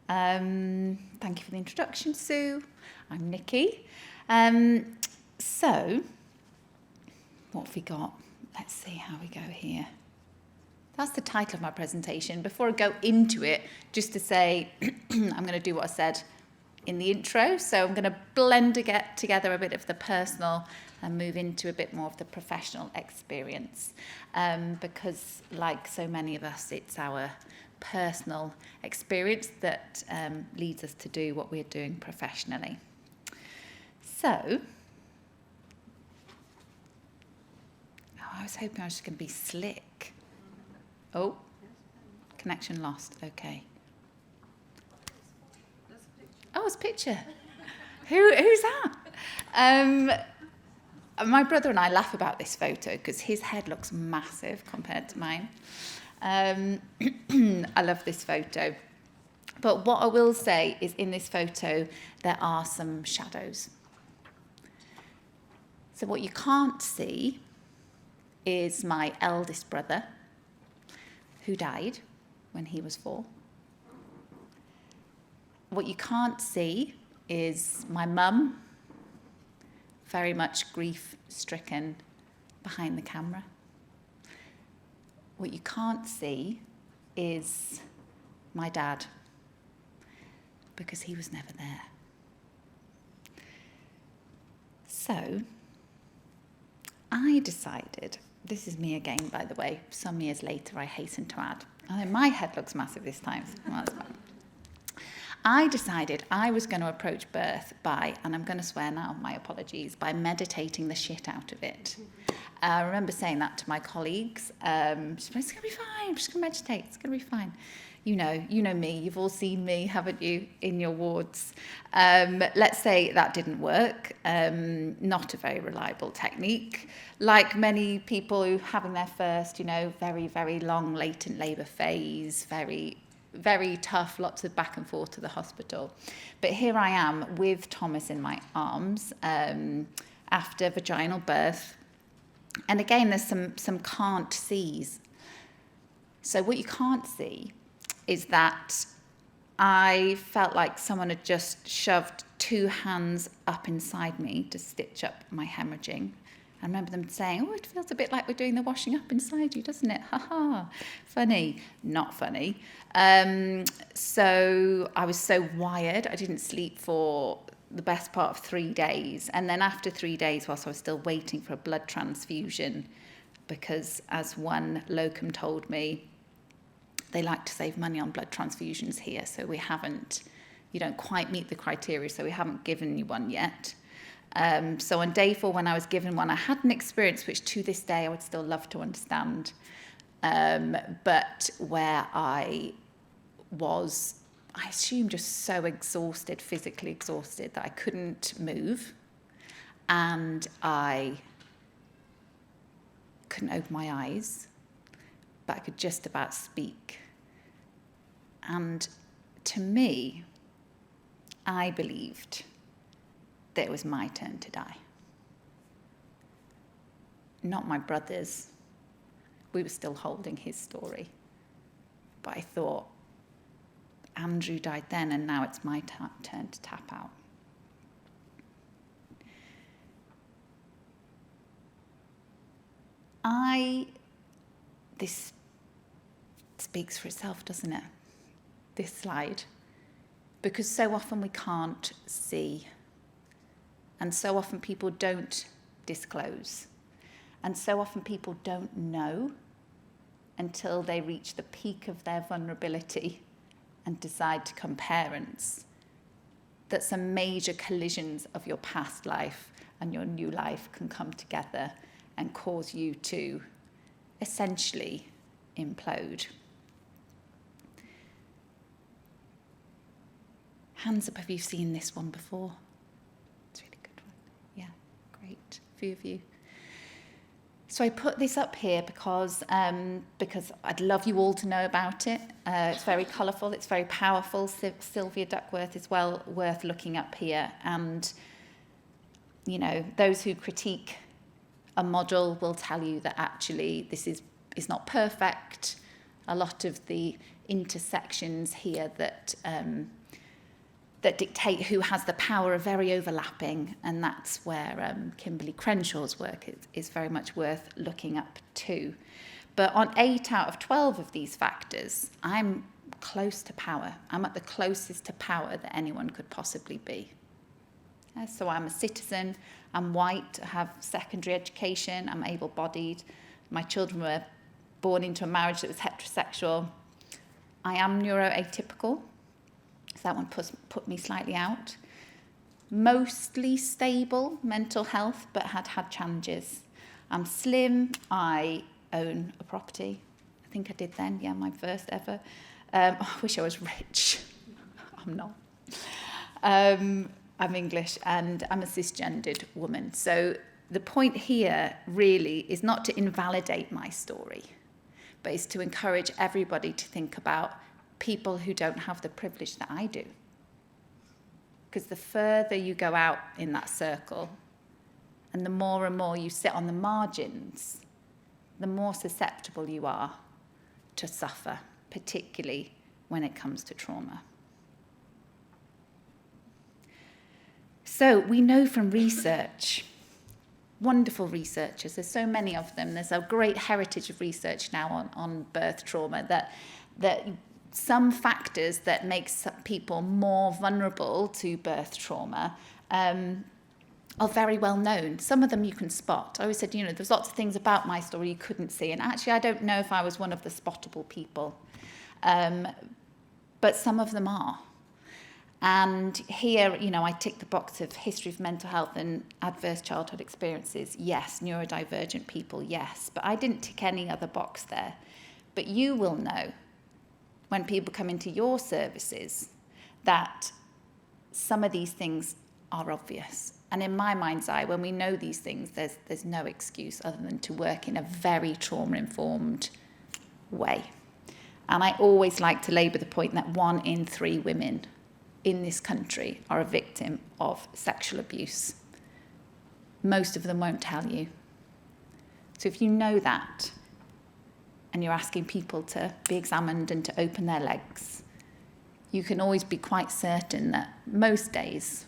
Thank you for the introduction, Sue. I'm Nikki. So, what have we got? Let's see how we go here. That's the title of my presentation. Before I go into it, just to say, I'm going to do what I said in the intro. So I'm going to blend together a bit of the personal and move into a bit more of the professional experience. Because like so many of us, it's our personal experience that leads us to do what we're doing professionally. So, I was hoping I was just going to be slick. Oh, connection lost. Okay. Oh, it's a picture. Who's that? My brother and I laugh about this photo because his head looks massive compared to mine. I love this photo. But what I will say is in this photo, there are some shadows. So what you can't see is my eldest brother, who died when he was 4. What you can't see is my mum, very much grief-stricken behind the camera. What you can't see is my dad, because he was never there. So, I decided, this is me again, by the way, some years later, I hasten to add. I know my head looks massive this time. Well, that's fine. I decided I was going to approach birth by, and I'm going to swear now, my apologies, by meditating the shit out of it. I remember saying that to my colleagues. It's going to be fine, I'm just going to meditate, it's going to be fine. You know me, you've all seen me, haven't you, in your wards. Let's say that didn't work. Not a very reliable technique. Like many people who having their first, very, very long latent labour phase, very, very tough, lots of back and forth to the hospital. But here I am with Thomas in my arms after vaginal birth. And again, there's some can't sees. So what you can't see is that I felt like someone had just shoved 2 hands up inside me to stitch up my hemorrhaging. I remember them saying, oh, it feels a bit like we're doing the washing up inside you, doesn't it? Ha ha. Funny. Not funny. So I was so wired. I didn't sleep for the best part of 3 days. And then after 3 days, whilst I was still waiting for a blood transfusion, because as one locum told me, they like to save money on blood transfusions here. So you don't quite meet the criteria, so we haven't given you one yet. So on day 4, when I was given one, I had an experience which to this day I would still love to understand, but where I was, I assume, just so exhausted, physically exhausted, that I couldn't move, and I couldn't open my eyes, but I could just about speak. And to me, I believed that it was my turn to die. Not my brother's. We were still holding his story. But I thought, Andrew died then, and now it's my turn to tap out. This speaks for itself, doesn't it? This slide. Because so often we can't see. And so often people don't disclose. And so often people don't know until they reach the peak of their vulnerability and decide to become parents, that some major collisions of your past life and your new life can come together and cause you to essentially implode. Hands up, have you seen this one before? It's a really good one. Yeah, great. A few of you. So I put this up here because I'd love you all to know about it. It's very colourful, it's very powerful. Sylvia Duckworth is well worth looking up here. And, those who critique a model will tell you that actually this is not perfect. A lot of the intersections here that dictate who has the power are very overlapping, and that's where Kimberly Crenshaw's work is very much worth looking up to. But on 8 out of 12 of these factors, I'm close to power. I'm at the closest to power that anyone could possibly be. So I'm a citizen, I'm white, I have secondary education, I'm able-bodied, my children were born into a marriage that was heterosexual. I am neuroatypical, so that one put me slightly out. Mostly stable mental health, but had challenges. I'm slim, I own a property. I think I did then, yeah, my first ever. I wish I was rich. I'm not. I'm English and I'm a cisgendered woman. So the point here really is not to invalidate my story, but is to encourage everybody to think about people who don't have the privilege that I do. Because the further you go out in that circle, and the more and more you sit on the margins, the more susceptible you are to suffer, particularly when it comes to trauma. So we know from research, wonderful researchers, there's so many of them, there's a great heritage of research now on birth trauma, that some factors that make people more vulnerable to birth trauma are very well known. Some of them you can spot. I always said, there's lots of things about my story you couldn't see, and actually I don't know if I was one of the spottable people, but some of them are. And here, I tick the box of history of mental health and adverse childhood experiences. Yes, neurodivergent people, yes. But I didn't tick any other box there. But you will know when people come into your services that some of these things are obvious. And in my mind's eye, when we know these things, there's no excuse other than to work in a very trauma-informed way. And I always like to labour the point that 1 in 3 women in this country are a victim of sexual abuse. Most of them won't tell you. So if you know that, and you're asking people to be examined and to open their legs, you can always be quite certain that most days,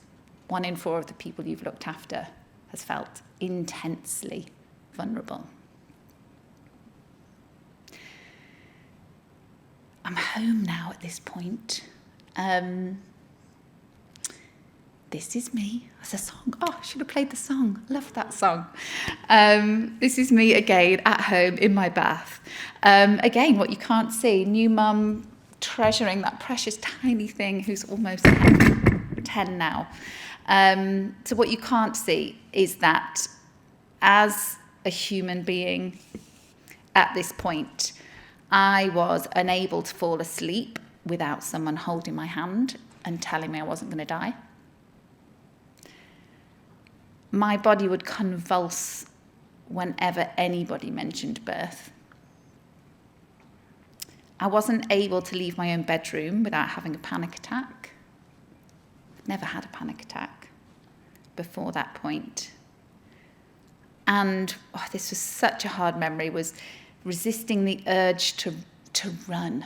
1 in 4 of the people you've looked after has felt intensely vulnerable. I'm home now at this point. This is me. That's a song. Oh, I should have played the song. Love that song. This is me again at home in my bath. Again, what you can't see, new mum treasuring that precious tiny thing who's almost 10 now. So what you can't see is that as a human being at this point, I was unable to fall asleep without someone holding my hand and telling me I wasn't going to die. My body would convulse whenever anybody mentioned birth. I wasn't able to leave my own bedroom without having a panic attack. I'd never had a panic attack before that point. And this was such a hard memory, was resisting the urge to run.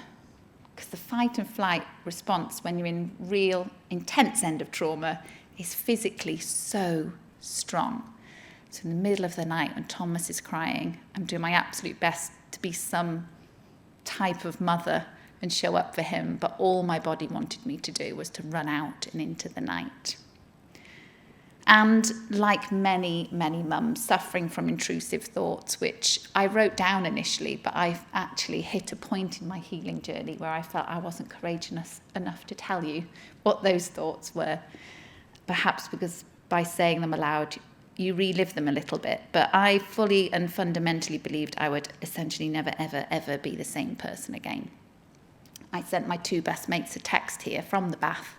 Because the fight and flight response when you're in real intense end of trauma is physically so strong. So in the middle of the night when Thomas is crying, I'm doing my absolute best to be some type of mother and show up for him, but all my body wanted me to do was to run out and into the night. And like many, many mums suffering from intrusive thoughts, which I wrote down initially, but I've actually hit a point in my healing journey where I felt I wasn't courageous enough to tell you what those thoughts were. Perhaps because by saying them aloud, you relive them a little bit. But I fully and fundamentally believed I would essentially never, ever, ever be the same person again. I sent my 2 best mates a text here from the bath.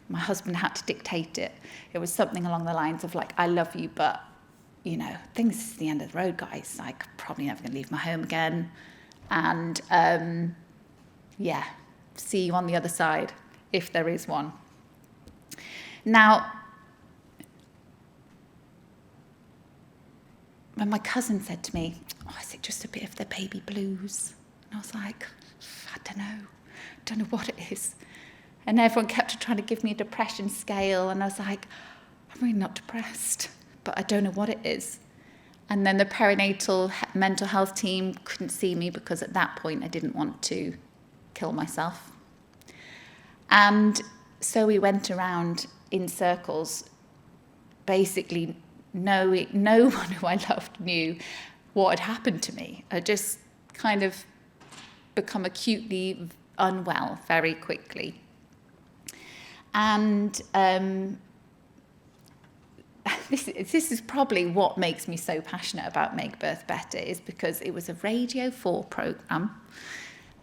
My husband had to dictate it. It was something along the lines of I love you, but, things is the end of the road, guys. Probably never going to leave my home again. And, see you on the other side, if there is one. Now, when my cousin said to me, is it just a bit of the baby blues? And I was like, I don't know. don't know what it is. And everyone kept trying to give me a depression scale, and I was like, I'm really not depressed, but I don't know what it is. And then the perinatal mental health team couldn't see me because at that point I didn't want to kill myself. And so we went around in circles, basically no one who I loved knew what had happened to me. I just kind of become acutely unwell very quickly. And this is probably what makes me so passionate about Make Birth Better, is because it was a Radio 4 programme,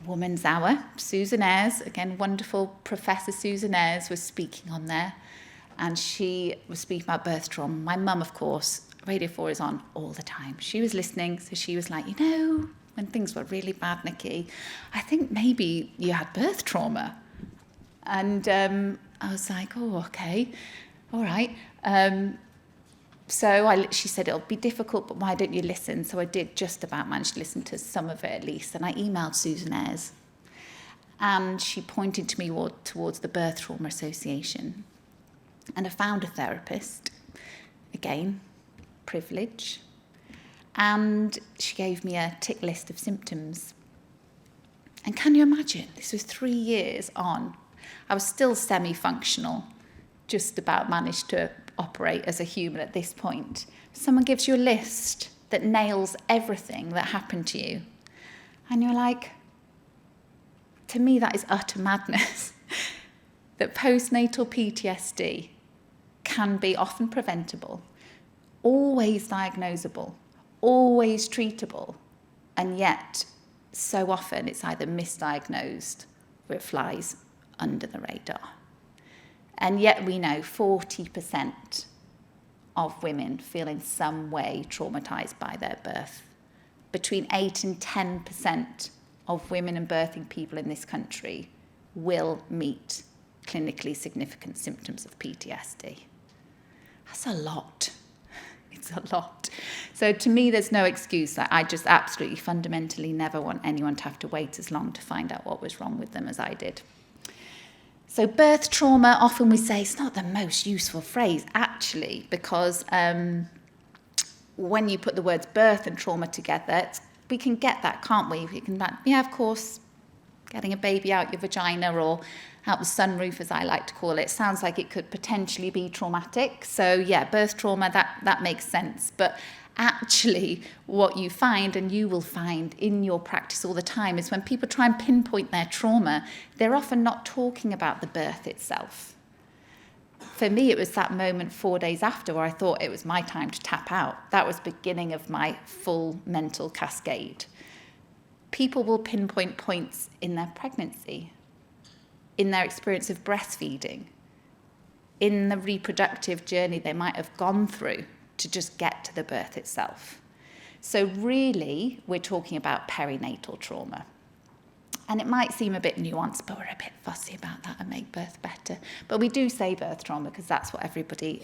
Woman's Hour. Susan Ayres, again, wonderful Professor Susan Ayres was speaking on there, and she was speaking about birth trauma. My mum, of course, Radio 4 is on all the time. She was listening, so she was like, when things were really bad, Nikki, I think maybe you had birth trauma. And I was like, oh, okay, all right. So she said, it'll be difficult, but why don't you listen? So I did just about manage to listen to some of it at least. And I emailed Susan Ayres. And she pointed to me towards the Birth Trauma Association. And I found a therapist. Again, privilege. And she gave me a tick list of symptoms. And can you imagine? This was 3 years on. I was still semi-functional, just about managed to operate as a human at this point. Someone gives you a list that nails everything that happened to you. And you're like, to me, that is utter madness. That postnatal PTSD can be often preventable, always diagnosable, always treatable, and yet so often it's either misdiagnosed or it flies under the radar. And yet we know 40% of women feel in some way traumatised by their birth. Between 8 and 10% of women and birthing people in this country will meet clinically significant symptoms of PTSD. That's a lot. It's a lot. So to me, there's no excuse. I just absolutely fundamentally never want anyone to have to wait as long to find out what was wrong with them as I did. So birth trauma, often we say it's not the most useful phrase, actually, because when you put the words birth and trauma together, we can get that, can't we? We can, of course, getting a baby out your vagina or out the sunroof, as I like to call it, sounds like it could potentially be traumatic. So yeah, birth trauma, that makes sense. But actually, what you find, and you will find in your practice all the time, is when people try and pinpoint their trauma, they're often not talking about the birth itself. For me, it was that moment 4 days after where I thought it was my time to tap out. That was the beginning of my full mental cascade. People will pinpoint points in their pregnancy, in their experience of breastfeeding, in the reproductive journey they might have gone through to just get to the birth itself. So really, we're talking about perinatal trauma. And it might seem a bit nuanced, but we're a bit fussy about that and Make Birth Better. But we do say birth trauma because that's what everybody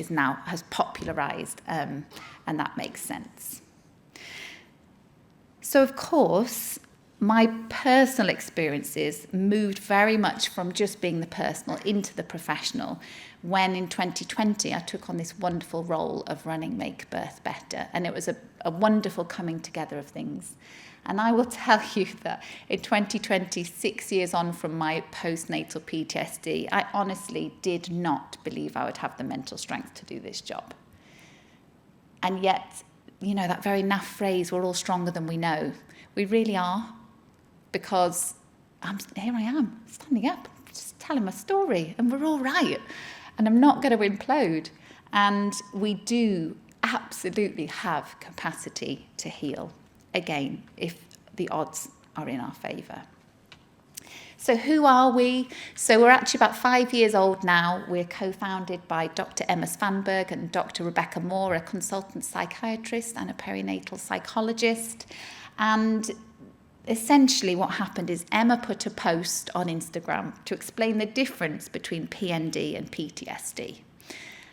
has popularised, and that makes sense. So of course, my personal experiences moved very much from just being the personal into the professional when in 2020 I took on this wonderful role of running Make Birth Better, and it was a wonderful coming together of things. And I will tell you that in 2020, 6 years on from my postnatal PTSD, I honestly did not believe I would have the mental strength to do this job. And yet, that very naff phrase, we're all stronger than we know. We really are. Because here I am, standing up, just telling my story, and we're all right. And I'm not going to implode. And we do absolutely have capacity to heal, again, if the odds are in our favour. So who are we? So we're actually about 5 years old now. We're co-founded by Dr. Emma Svanberg and Dr. Rebecca Moore, a consultant psychiatrist and a perinatal psychologist. And essentially what happened is Emma put a post on Instagram to explain the difference between PND and PTSD.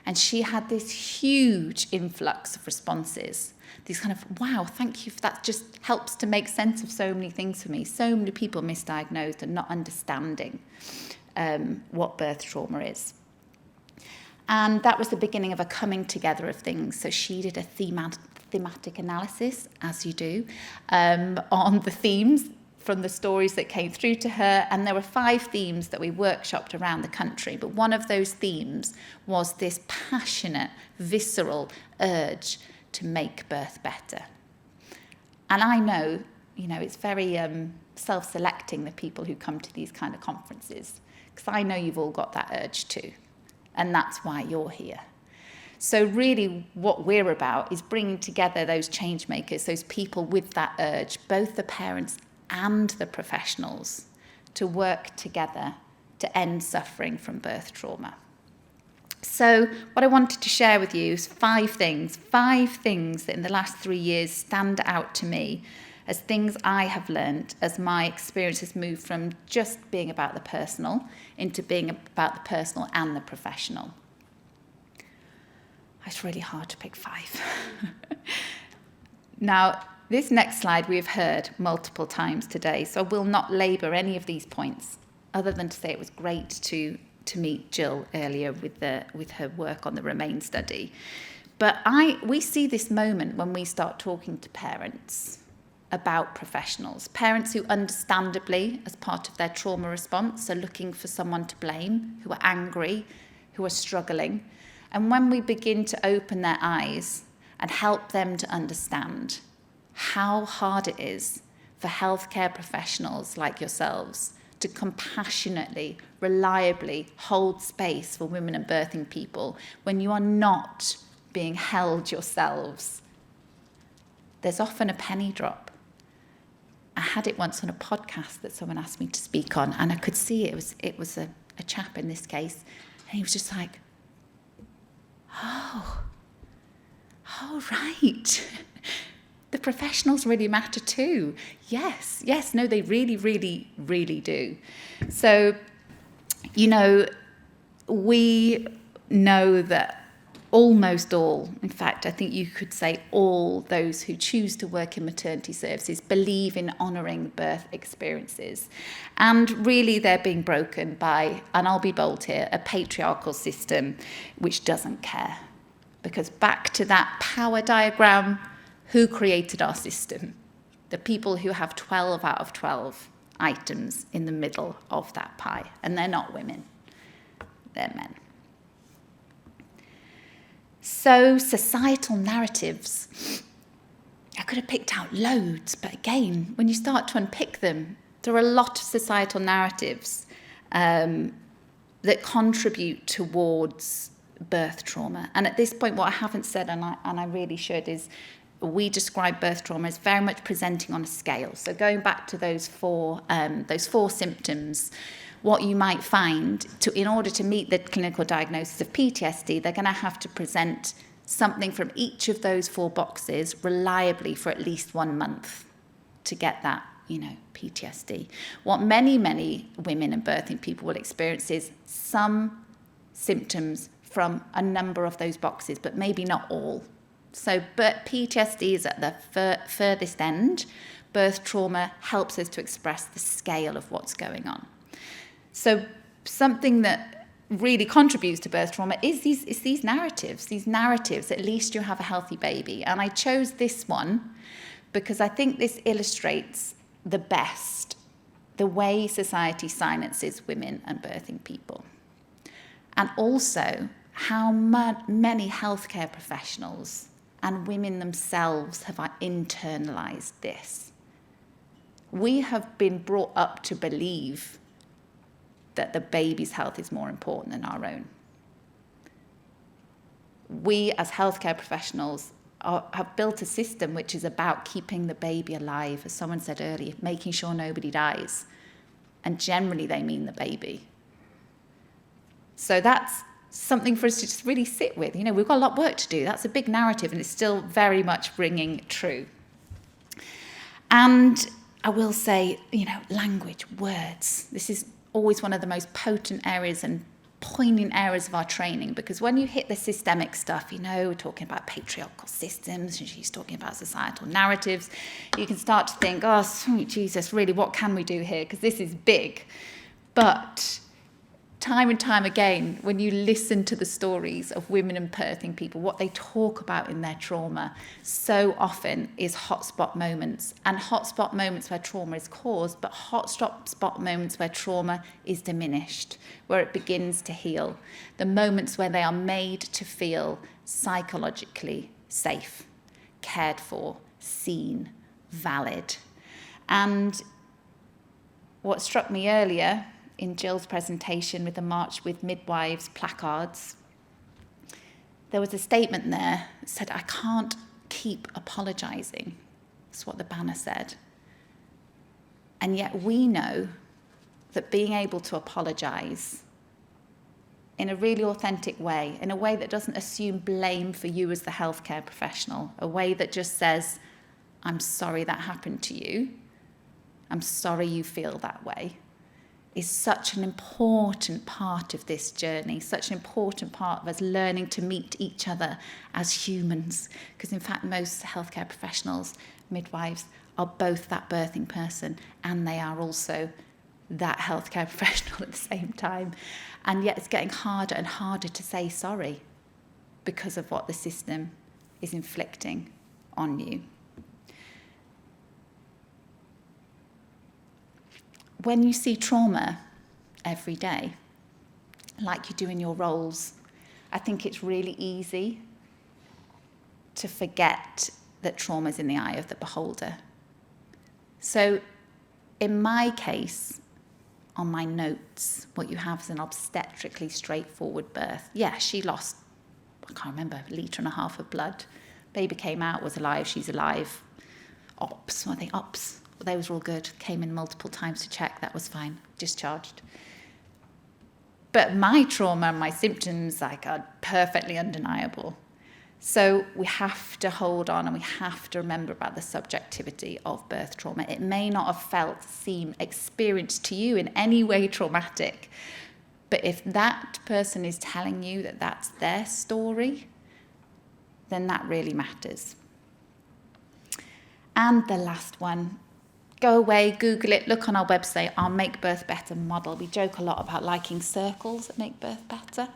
And she had this huge influx of responses. these kind of, wow, thank you, that just helps to make sense of so many things for me. So many people misdiagnosed and not understanding what birth trauma is. And that was the beginning of a coming together of things. So she did a thematic analysis, as you do, on the themes from the stories that came through to her. And there were 5 themes that we workshopped around the country. But one of those themes was this passionate, visceral urge to make birth better. And I know, it's very self-selecting, the people who come to these kind of conferences, because I know you've all got that urge too. And that's why you're here. So really what we're about is bringing together those change makers, those people with that urge, both the parents and the professionals, to work together to end suffering from birth trauma. So what I wanted to share with you is 5 things that in the last 3 years stand out to me as things I have learned as my experience has moved from just being about the personal into being about the personal and the professional. It's really hard to pick 5. Now, this next slide we have heard multiple times today, so I will not labour any of these points, other than to say it was great to meet Jill earlier with her work on the Remain study. But we see this moment when we start talking to parents about professionals, parents who understandably, as part of their trauma response, are looking for someone to blame, who are angry, who are struggling. And when we begin to open their eyes and help them to understand how hard it is for healthcare professionals like yourselves to compassionately, reliably hold space for women and birthing people when you are not being held yourselves, there's often a penny drop. I had it once on a podcast that someone asked me to speak on, and I could see it was a chap in this case, and he was just like, oh right. The professionals really matter too. Yes, no, they really, really, really do. So, we know that almost all, in fact, I think you could say all those who choose to work in maternity services believe in honouring birth experiences. And really they're being broken by, and I'll be bold here, a patriarchal system which doesn't care. Because back to that power diagram, who created our system? The people who have 12 out of 12 items in the middle of that pie. And they're not women, they're men. So societal narratives, I could have picked out loads, but again, when you start to unpick them, there are a lot of societal narratives that contribute towards birth trauma. And at this point, what I haven't said, and I really should, is we describe birth trauma as very much presenting on a scale. So going back to those four symptoms, what you might find, in order to meet the clinical diagnosis of PTSD, they're going to have to present something from each of those 4 boxes reliably for at least 1 month to get that, PTSD. What many, many women and birthing people will experience is some symptoms from a number of those boxes, but maybe not all. But PTSD is at the furthest end. Birth trauma helps us to express the scale of what's going on. So something that really contributes to birth trauma is these narratives. These narratives, at least you have a healthy baby. And I chose this one because I think this illustrates the best the way society silences women and birthing people. And also how many healthcare professionals and women themselves have internalized this. We have been brought up to believe that the baby's health is more important than our own. We, as healthcare professionals, have built a system which is about keeping the baby alive, as someone said earlier, making sure nobody dies. And generally they mean the baby. So that's something for us to just really sit with. We've got a lot of work to do. That's a big narrative, and it's still very much ringing true. And I will say, language, words. This is always one of the most potent areas and poignant areas of our training, because when you hit the systemic stuff, we're talking about patriarchal systems, and she's talking about societal narratives, you can start to think, oh, sweet Jesus, really, what can we do here? Because this is big. But time and time again, when you listen to the stories of women and birthing people, what they talk about in their trauma so often is hotspot moments, and hotspot moments where trauma is caused, but hotspot moments where trauma is diminished, where it begins to heal. The moments where they are made to feel psychologically safe, cared for, seen, valid. And what struck me earlier in Jill's presentation with the March with Midwives placards, there was a statement there that said, I can't keep apologising. That's what the banner said. And yet we know that being able to apologise in a really authentic way, in a way that doesn't assume blame for you as the healthcare professional, a way that just says, I'm sorry that happened to you, I'm sorry you feel that way, is such an important part of this journey, such an important part of us learning to meet each other as humans. Because in fact, most healthcare professionals, midwives, are both that birthing person, and they are also that healthcare professional at the same time. And yet it's getting harder and harder to say sorry because of what the system is inflicting on you. When you see trauma every day, like you do in your roles, I think it's really easy to forget that trauma is in the eye of the beholder. So in my case, on my notes, what you have is an obstetrically straightforward birth. Yeah, she lost, I can't remember, 1.5 litres of blood. Baby came out, was alive, she's alive. Ops, those were all good. Came in multiple times to check, that was fine, discharged. But my trauma and my symptoms are perfectly undeniable. So we have to hold on, and we have to remember about the subjectivity of birth trauma. It may not have seem, experienced to you in any way traumatic, but if that person is telling you that that's their story, then that really matters. And the last one, go away, Google it, look on our website, our Make Birth Better model. We joke a lot about liking circles that make birth better.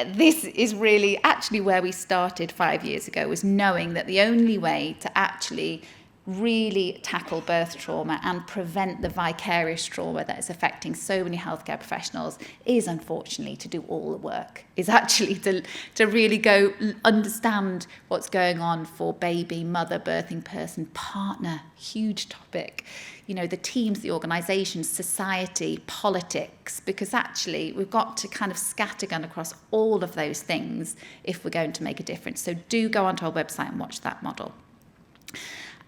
This is really actually where we started 5 years ago, was knowing that the only way to actually really tackle birth trauma and prevent the vicarious trauma that is affecting so many healthcare professionals is, unfortunately, to do all the work, is actually to really go understand what's going on for baby, mother, birthing person, partner, huge topic, the teams, the organisations, society, politics, because actually we've got to kind of scattergun across all of those things if we're going to make a difference. So do go onto our website and watch that model.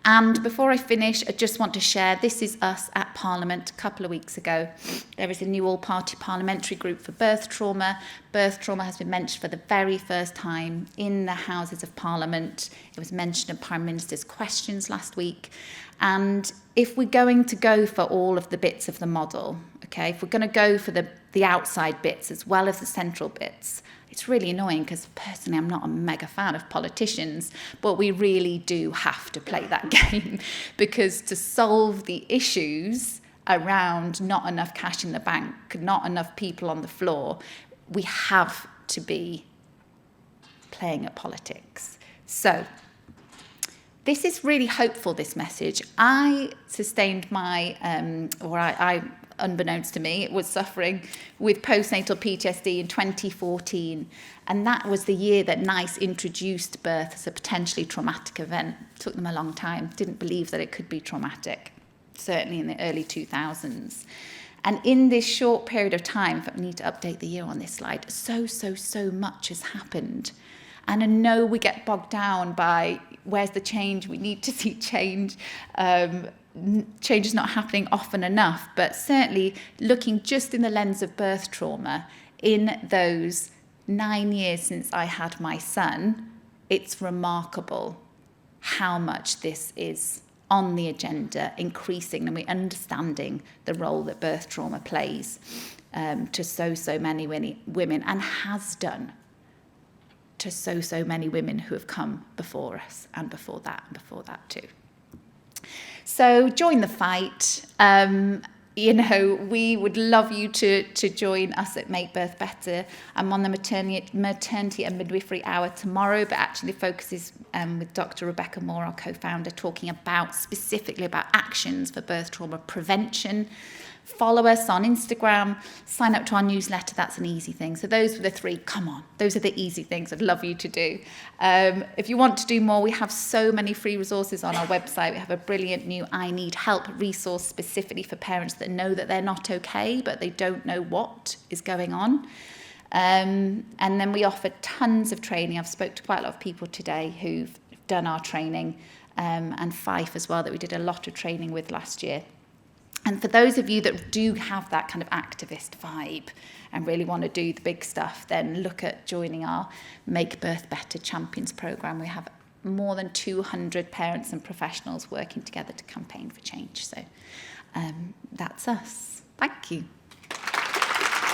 And before I finish, I just want to share, this is us at Parliament a couple of weeks ago. There is a new all-party parliamentary group for birth trauma. Birth trauma has been mentioned for the very first time in the Houses of Parliament. It was mentioned in Prime Minister's questions last week. And if we're going to go for all of the bits of the model, okay, if we're going to go for the outside bits as well as the central bits, it's really annoying because personally I'm not a mega fan of politicians, but we really do have to play that game, because to solve the issues around not enough cash in the bank, not enough people on the floor, we have to be playing at politics. So this is really hopeful, this message. I sustained my, I unbeknownst to me, was suffering with postnatal PTSD in 2014. And that was the year that NICE introduced birth as a potentially traumatic event. It took them a long time. Didn't believe that it could be traumatic, certainly in the early 2000s. And in this short period of time, if I need to update the year on this slide, so much has happened. And I know we get bogged down by where's the change, we need to see change. Change is not happening often enough, but certainly looking just in the lens of birth trauma, in those 9 years since I had my son, it's remarkable how much this is on the agenda, increasing, and we're understanding the role that birth trauma plays. to so many women, and has done to so many women who have come before us, and before that too. So join the fight. We would love you to join us at Make Birth Better. I'm on the maternity and midwifery hour tomorrow, but actually focuses with Dr. Rebecca Moore, our co-founder, talking specifically about actions for birth trauma prevention. Follow us on Instagram, sign up to our newsletter. That's an easy thing. So those were the three. Come on, those are the easy things I'd love you to do. If you want to do more, we have so many free resources on our website. We have a brilliant new I Need Help resource specifically for parents that know that they're not okay, but they don't know what is going on. And then we offer tons of training. I've spoke to quite a lot of people today who've done our training, and Fife as well, that we did a lot of training with last year. And for those of you that do have that kind of activist vibe and really want to do the big stuff, then look at joining our Make Birth Better Champions programme. We have more than 200 parents and professionals working together to campaign for change. So that's us. Thank you.